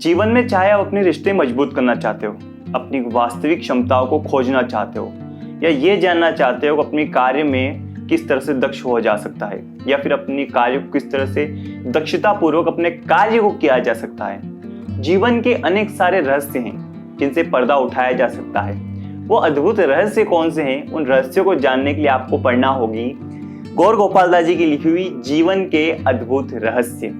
जीवन में चाहे आप अपने रिश्ते मजबूत करना चाहते हो, अपनी वास्तविक क्षमताओं को खोजना चाहते हो, या ये जानना चाहते हो कि अपने कार्य में किस तरह से दक्ष हो जा सकता है, या फिर अपनी कार्य को किस तरह से दक्षतापूर्वक अपने कार्य को किया जा सकता है। जीवन के अनेक सारे रहस्य हैं जिनसे पर्दा उठाया जा सकता है। वो अद्भुत रहस्य कौन से हैं, उन रहस्यों को जानने के लिए आपको पढ़ना होगी गौर गोपाल दास जी की लिखी हुई जीवन के अद्भुत रहस्य।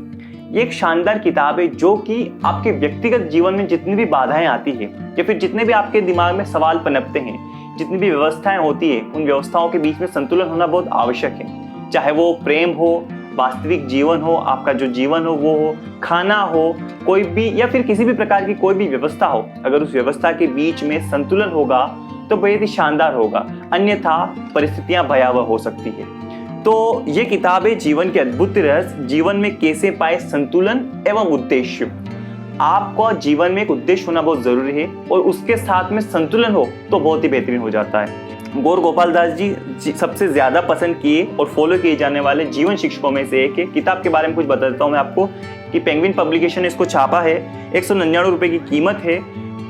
ये एक शानदार किताब है जो कि आपके व्यक्तिगत जीवन में जितनी भी बाधाएं आती है, या फिर जितने भी आपके दिमाग में सवाल पनपते हैं, जितनी भी व्यवस्थाएं होती है, उन व्यवस्थाओं के बीच में संतुलन होना बहुत आवश्यक है। चाहे वो प्रेम हो, वास्तविक जीवन हो, आपका जो जीवन हो वो हो, खाना हो, कोई भी या फिर किसी भी प्रकार की कोई भी व्यवस्था हो, अगर उस व्यवस्था के बीच में संतुलन होगा तो बेहद ही शानदार होगा, अन्यथा परिस्थितियां भयावह हो सकती है। तो ये किताब है जीवन के अद्भुत रहस्य, जीवन में कैसे पाए संतुलन एवं उद्देश्य। आपको जीवन में एक उद्देश्य होना बहुत जरूरी है और उसके साथ में संतुलन हो तो बहुत ही बेहतरीन हो जाता है। गौर गोपाल दास जी सबसे ज्यादा पसंद किए और फॉलो किए जाने वाले जीवन शिक्षकों में से एक है। किताब के बारे में कुछ बता देता हूँ मैं आपको कि पेंगुइन पब्लिकेशन ने इसको छापा है, 199 रुपए की कीमत है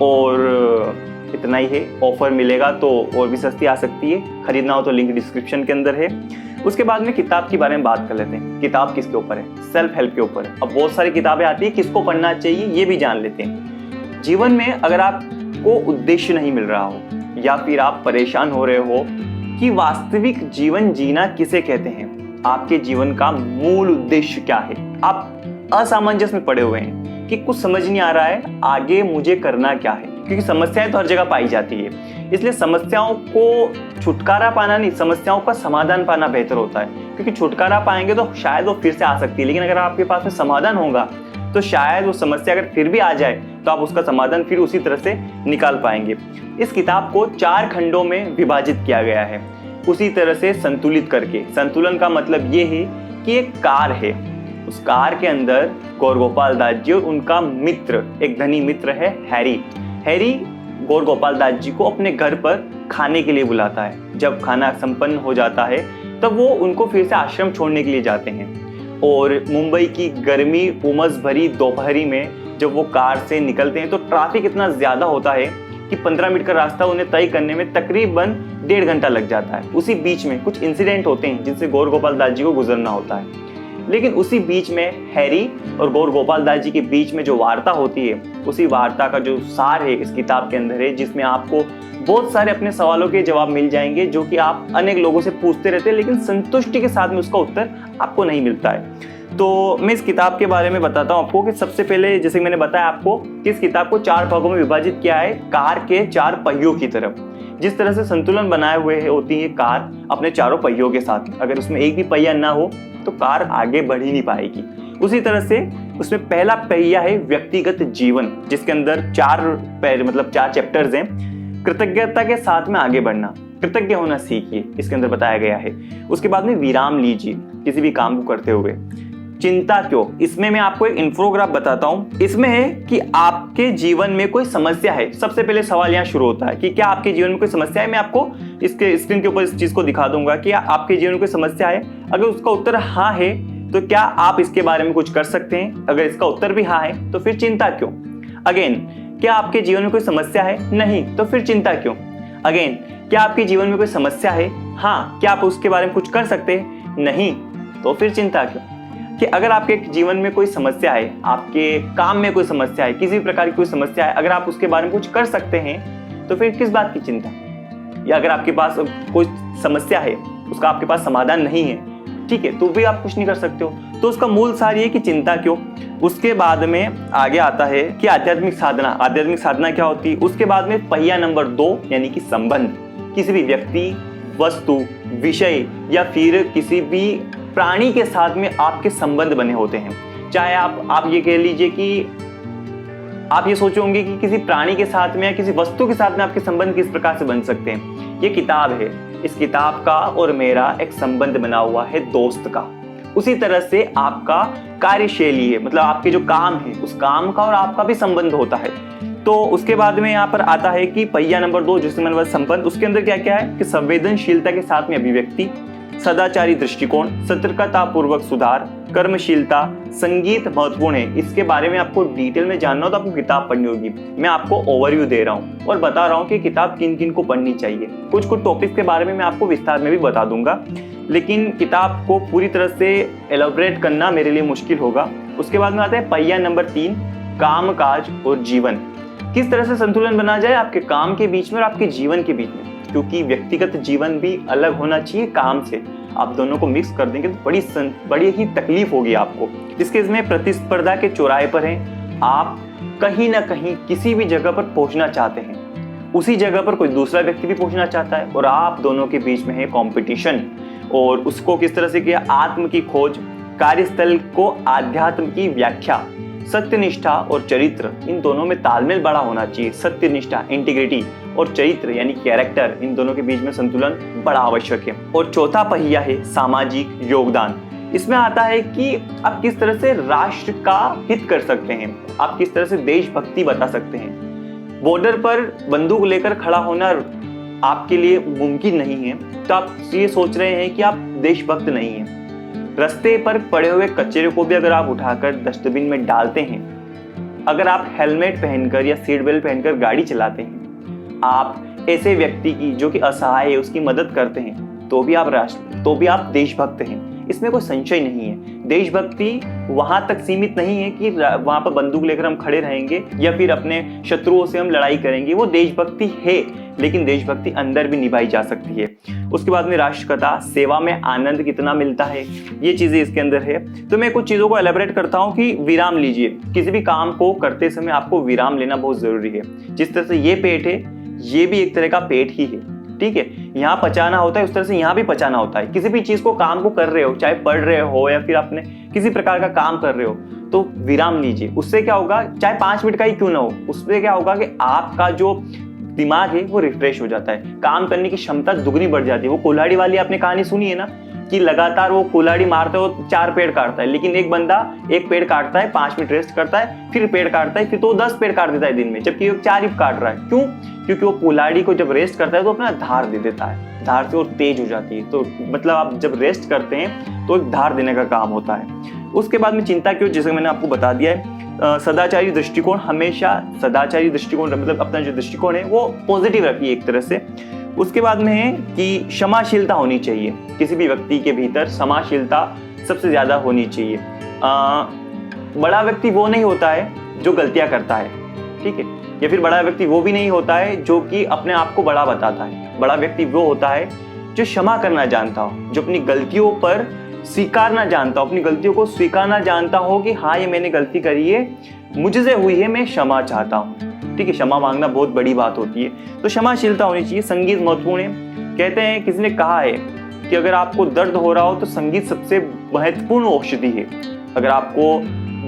और इतना ही है। ऑफर मिलेगा तो और भी सस्ती आ सकती है, खरीदना हो तो लिंक डिस्क्रिप्शन के अंदर है। उसके बाद में किताब के बारे में बात कर लेते हैं। किताब किसके ऊपर है? सेल्फ हेल्प के ऊपर है। अब बहुत सारी किताबें आती है, किसको पढ़ना चाहिए ये भी जान लेते हैं। जीवन में अगर आपको उद्देश्य नहीं मिल रहा हो, या फिर आप परेशान हो रहे हो कि वास्तविक जीवन जीना किसे कहते हैं, आपके जीवन का मूल उद्देश्य क्या है, आप असामंजस्य में पड़े हुए हैं कि कुछ समझ नहीं आ रहा है आगे मुझे करना क्या है, क्योंकि समस्याएं तो हर जगह पाई जाती है। इसलिए समस्याओं को छुटकारा पाना नहीं, समस्याओं का समाधान पाना बेहतर होता है, क्योंकि छुटकारा पाएंगे तो शायद वो फिर से आ सकती है, लेकिन अगर आपके पास में समाधान होगा तो शायद वो समस्या अगर फिर भी आ जाए तो आप उसका समाधान फिर उसी तरह से निकाल पाएंगे। इस किताब को 4 खंडों में विभाजित किया गया है, उसी तरह से संतुलित करके। संतुलन का मतलब ये है कि एक कार है, उस कार के अंदर गौर गोपाल दास जी और उनका मित्र, एक धनी मित्र है हैरी गौर गोपाल दास जी को अपने घर पर खाने के लिए बुलाता है। जब खाना संपन्न हो जाता है तब वो उनको फिर से आश्रम छोड़ने के लिए जाते हैं, और मुंबई की गर्मी उमस भरी दोपहरी में जब वो कार से निकलते हैं तो ट्रैफिक इतना ज़्यादा होता है कि 15 मिनट का रास्ता उन्हें तय करने में तकरीबन 1.5 घंटा लग जाता है। उसी बीच में कुछ इंसिडेंट होते हैं जिनसे गौर गोपाल दास जी को गुजरना होता है, लेकिन उसी बीच में हैरी और गौर गोपाल दास जी के बीच में जो वार्ता होती है, उसी वार्ता का जो सार है इस किताब के अंदर है, जिसमें आपको बहुत सारे अपने सवालों के जवाब मिल जाएंगे जो कि आप अनेक लोगों से पूछते रहते हैं, लेकिन संतुष्टि के साथ में उसका उत्तर आपको नहीं मिलता है। तो मैं इस किताब के बारे में बताता हूँ आपको कि सबसे पहले जैसे मैंने बताया आपको कि इस किताब को 4 भागों में विभाजित किया है, कार के 4 पहियों की तरफ। जिस तरह से संतुलन बनाए हुए होती है कार अपने चारों पहियों के साथ, अगर उसमें एक भी पहिया ना हो तो कार आगे बढ़ ही नहीं पाएगी। उसी तरह से उसमें पहला पहिया है व्यक्तिगत जीवन, जिसके अंदर 4 चैप्टर्स हैं। कृतज्ञता के साथ में आगे बढ़ना, कृतज्ञ होना सीखिए, इसके अंदर बताया गया है। उसके बाद में विराम लीजिए किसी भी काम को करते हुए। चिंता क्यों, इसमें मैं आपको एक इंफोग्राफ बताता हूँ। इसमें है कि आपके जीवन में कोई समस्या है। सबसे पहले सवाल यहाँ शुरू होता है कि क्या आपके जीवन में कोई समस्या है। मैं आपको इसके स्क्रीन के ऊपर इस चीज को दिखा दूंगा कि आपके जीवन में कोई समस्या है। अगर उसका उत्तर हाँ है तो क्या आप इसके बारे में कुछ कर सकते हैं। अगर इसका उत्तर भी हाँ है तो फिर चिंता क्यों। अगेन, क्या आपके जीवन में कोई समस्या है, नहीं तो फिर चिंता क्यों। अगेन, क्या आपके जीवन में कोई समस्या है, हाँ, क्या आप उसके बारे में कुछ कर सकते हैं, नहीं तो फिर चिंता क्यों। कि अगर आपके जीवन में कोई समस्या है, आपके काम में कोई समस्या है, किसी भी प्रकार की कोई समस्या है, अगर आप उसके बारे में कुछ कर सकते हैं तो फिर किस बात की चिंता। या अगर आपके पास कोई समस्या है, उसका आपके पास समाधान नहीं है, ठीक है, तो भी आप कुछ नहीं कर सकते हो, तो उसका मूल सार ये कि चिंता क्यों। उसके बाद में आगे आता है कि आध्यात्मिक साधना क्या होती है। उसके बाद में पहिया नंबर 2 यानी कि संबंध, किसी भी व्यक्ति, वस्तु, विषय या फिर किसी भी प्राणी के साथ में आपके संबंध बने होते हैं। चाहे आप ये कह लीजिए कि आप ये सोचोगे कि किसी प्राणी के साथ में या किसी वस्तु के साथ में आपके संबंध किस प्रकार से बन सकते हैं। ये किताब है, इस किताब का और मेरा एक संबंध बना हुआ है दोस्त का। उसी तरह से आपका कार्यशैली है, मतलब आपके जो काम है उस काम का और आपका भी संबंध होता है। तो उसके बाद में यहाँ पर आता है कि पहिया नंबर 2 जिसमें मैंने बताया संबंध, उसके अंदर क्या क्या है कि संवेदनशीलता के साथ में अभिव्यक्ति, सदाचारी दृष्टिकोण, सतर्कता पूर्वक सुधार, कर्मशीलता, संगीत महत्वपूर्ण है। इसके बारे में आपको डिटेल में जानना हो तो आपको किताब पढ़नी होगी। मैं आपको ओवरव्यू दे रहा हूँ और बता रहा हूँ कि किताब किन किन को पढ़नी चाहिए। कुछ कुछ टॉपिक्स के बारे में मैं आपको विस्तार में भी बता दूंगा, लेकिन किताब को पूरी तरह से एलोबरेट करना मेरे लिए मुश्किल होगा। उसके बाद में आता है पहिया नंबर 3, काम काज और जीवन। किस तरह से संतुलन बना जाए आपके काम के बीच में और आपके जीवन के बीच में, क्योंकि व्यक्तिगत जीवन भी अलग होना चाहिए काम से। आप दोनों को मिक्स कर देंगे तो बड़ी ही तकलीफ होगी आपको। इसके इसमें प्रतिस्पर्धा के चौराहे पर हैं, आप कहीं ना कहीं किसी भी जगह पर पहुंचना चाहते हैं, उसी जगह पर कोई दूसरा व्यक्ति भी पहुंचना चाहता है और आप दोनों के बीच में है कंपटीशन। और उसको किस तरह से किया, आत्म की खोज, कार्यस्थल को आध्यात्म की व्याख्या, सत्यनिष्ठा और चरित्र, इन दोनों में तालमेल बड़ा होना चाहिए। सत्यनिष्ठा, इंटीग्रिटी और चरित्र यानी कैरेक्टर, इन दोनों के बीच में संतुलन बड़ा आवश्यक है। और चौथा पहिया है सामाजिक योगदान। इसमें आता है कि आप किस तरह से राष्ट्र का हित कर सकते हैं, आप किस तरह से देशभक्ति बता सकते हैं। बॉर्डर पर बंदूक लेकर खड़ा होना आपके लिए मुमकिन नहीं है तो आप ये सोच रहे हैं कि आप देशभक्त नहीं हैं। रास्ते पर पड़े हुए कचरे को भी अगर आप उठाकर डस्टबिन में डालते हैं, अगर आप हेलमेट पहनकर या सीट बेल्ट पहनकर गाड़ी चलाते हैं, आप ऐसे व्यक्ति की जो कि असहाय है उसकी मदद करते हैं, तो भी आप देशभक्त हैं। इसमें कोई संशय नहीं है। देशभक्ति वहां तक सीमित नहीं है कि वहां पर बंदूक लेकर हम खड़े रहेंगे या फिर अपने शत्रुओं से हम लड़ाई करेंगे। वो देशभक्ति है, लेकिन देशभक्ति अंदर भी निभाई जा सकती है। उसके बाद में राष्ट्रकथा, सेवा में आनंद कितना मिलता है, ये चीजें इसके अंदर है। तो मैं कुछ चीजों को एलेबरेट करता हूँ कि विराम लीजिए। किसी भी काम को करते समय आपको विराम लेना बहुत जरूरी है। जिस तरह से ये पेट है, ये भी एक तरह का पेट ही है, ठीक है। यहाँ पचाना होता है, उस तरह से यहाँ भी पचाना होता है। किसी भी चीज को, काम को कर रहे हो, चाहे पढ़ रहे हो या फिर आपने किसी प्रकार का काम कर रहे हो, तो विराम लीजिए। उससे क्या होगा, चाहे 5 मिनट का ही क्यों ना हो, उससे क्या होगा कि आपका जो दिमाग है वो रिफ्रेश हो जाता है, काम करने की क्षमता दुगनी बढ़ जाती है। वो कुल्हाड़ी वाली आपने कहानी सुनी है ना, कि लगातार वो कुल्हाड़ी मारते हो 4 पेड़ काटता है, लेकिन एक बंदा 1 पेड़ काटता है, 5 मिनट रेस्ट करता है, फिर पेड़ काटता है, फिर तो 10 पेड़ काट देता है दिन में, जबकि वो 4 ही काट रहा है। क्यों? क्योंकि वो कुल्हाड़ी को जब रेस्ट करता है तो अपना धार दे देता है, धार से वो तेज हो जाती है। तो मतलब आप जब रेस्ट करते हैं तो एक धार देने का काम होता है। उसके बाद में चिंता क्यों, जैसे मैंने आपको बता दिया है। सदाचारी दृष्टिकोण, हमेशा सदाचारी दृष्टिकोण मतलब अपना जो दृष्टिकोण है वो पॉजिटिव रखिए एक तरह से। उसके बाद में है कि क्षमाशीलता होनी चाहिए। किसी भी व्यक्ति के भीतर क्षमाशीलता सबसे ज्यादा होनी चाहिए। बड़ा व्यक्ति वो नहीं होता है जो गलतियां करता है, ठीक है, या फिर बड़ा व्यक्ति वो भी नहीं होता है जो कि अपने आप को बड़ा बताता है। बड़ा व्यक्ति वो होता है जो क्षमा करना जानता हो, जो अपनी गलतियों पर स्वीकारना जानता हो, अपनी गलतियों को स्वीकारना जानता हो कि हाँ ये मैंने गलती करी है, मुझसे हुई है, मैं क्षमा चाहता हूँ, ठीक है। क्षमा मांगना बहुत बड़ी बात होती है, तो क्षमाशीलता होनी चाहिए। संगीत महत्वपूर्ण है। कहते हैं, किसी ने कहा है कि अगर आपको दर्द हो रहा हो तो संगीत सबसे महत्वपूर्ण औषधि है। अगर आपको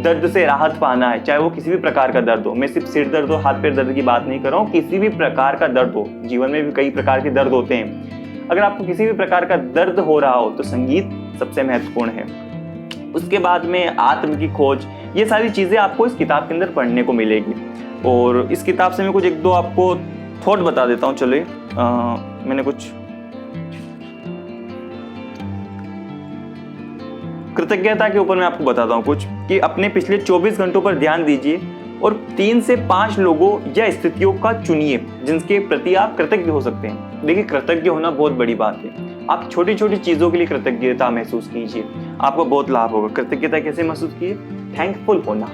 दर्द से राहत पाना है, चाहे वो किसी भी प्रकार का दर्द हो, मैं सिर्फ सिर दर्द हो, हाथ पैर दर्द की बात नहीं कर रहा हूँ, किसी भी प्रकार का दर्द हो, जीवन में भी कई प्रकार के दर्द होते हैं। अगर आपको किसी भी प्रकार का दर्द हो रहा हो तो संगीत सबसे महत्वपूर्ण है। उसके बाद में आत्म की खोज, ये सारी चीजें आपको इस किताब के अंदर पढ़ने को मिलेगी। और इस किताब से मैं कुछ 1-2 आपको थॉट बता देता हूँ। चलिए, मैंने कुछ कृतज्ञता के ऊपर मैं आपको बताता हूँ कुछ, कि अपने पिछले 24 घंटों पर ध्यान दीजिए और 3 से 5 लोगों या स्थितियों का चुनिए जिनके प्रति आप कृतज्ञ हो सकते हैं। देखिए, कृतज्ञ होना बहुत बड़ी बात है। आप छोटी छोटी चीजों के लिए कृतज्ञता महसूस कीजिए, आपको बहुत लाभ होगा। कृतज्ञता कैसे महसूस कीजिए? थैंकफुल होना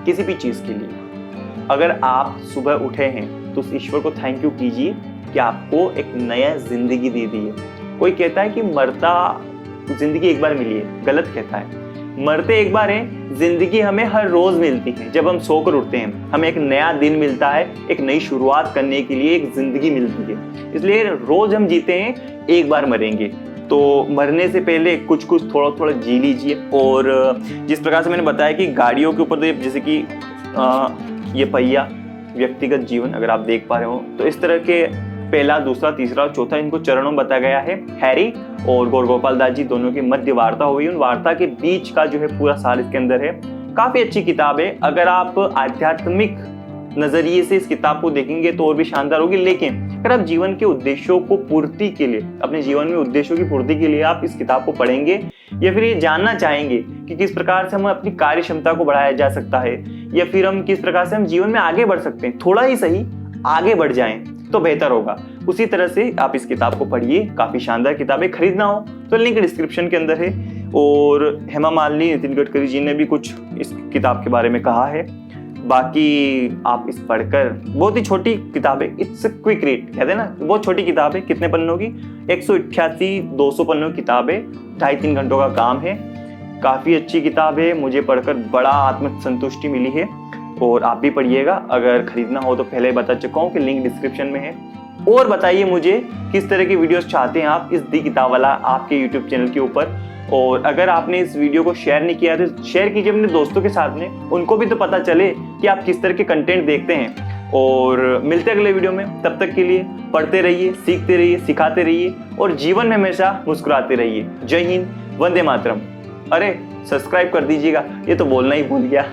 किसी भी चीज के लिए। अगर आप सुबह उठे हैं तो उस ईश्वर को थैंक यू कीजिए कि आपको एक नया जिंदगी दे दी है। कोई कहता है कि मरता जिंदगी एक बार मिली है, गलत कहता है। मरते एक बार है, जिंदगी हमें हर रोज मिलती है। जब हम सोकर उठते हैं हमें एक नया दिन मिलता है, एक नई शुरुआत करने के लिए एक जिंदगी मिलती है। इसलिए रोज हम जीते हैं, एक बार मरेंगे, तो मरने से पहले कुछ कुछ थोड़ा थोड़ा जी लीजिए। और जिस प्रकार से मैंने बताया कि गाड़ियों के ऊपर, जैसे कि ये पहिया व्यक्तिगत जीवन, अगर आप देख पा रहे हो तो इस तरह के पहला, दूसरा, तीसरा और चौथा इनको चरणों में बताया गया है। हैरी और गौरगोपाल दास जी दोनों की मध्य वार्ता हुई, उन वार्ता के बीच का जो है पूरा सार इसके अंदर है। काफी अच्छी किताब है। अगर आप आध्यात्मिक नजरिए से इस किताब को देखेंगे तो और भी शानदार होगी, लेकिन अगर आप जीवन के उद्देश्यों को पूर्ति के लिए, अपने जीवन में उद्देश्यों की पूर्ति के लिए आप इस किताब को पढ़ेंगे या फिर ये जानना चाहेंगे कि किस प्रकार से हम अपनी कार्य क्षमता को बढ़ाया जा सकता है या फिर हम किस प्रकार से हम जीवन में आगे बढ़ सकते हैं, थोड़ा ही सही आगे बढ़ जाएं तो बेहतर होगा। उसी तरह से आप इस किताब को पढ़िए, काफी शानदार किताब है। खरीदना हो तो लिंक डिस्क्रिप्शन के अंदर है। और हेमा मालिनी, नितिन गडकरी जी ने भी कुछ इस किताब के बारे में कहा है। बाकी आप इस पढ़कर, बहुत ही छोटी किताब है, इट्स अ क्विक रीड कहते हैं ना, बहुत छोटी किताब है। कितने पन्नों की? 188-200 पन्नों की किताब है, 2.5-3 घंटों का काम है। काफ़ी अच्छी किताब है, मुझे पढ़कर बड़ा आत्मसंतुष्टि मिली है और आप भी पढ़िएगा। अगर खरीदना हो तो पहले बता चुका हूँ कि लिंक डिस्क्रिप्शन में है। और बताइए मुझे किस तरह की वीडियोस चाहते हैं आप इस दी किताब वाला आपके यूट्यूब चैनल के ऊपर। और अगर आपने इस वीडियो को शेयर नहीं किया तो शेयर कीजिए अपने दोस्तों के साथ में, उनको भी तो पता चले कि आप किस तरह के कंटेंट देखते हैं। और मिलते हैं अगले वीडियो में, तब तक के लिए पढ़ते रहिए, सीखते रहिए, सिखाते रहिए और जीवन में हमेशा मुस्कुराते रहिए। जय हिंद, वंदे मातरम। अरे सब्सक्राइब कर दीजिएगा, ये तो बोलना ही भूल गया।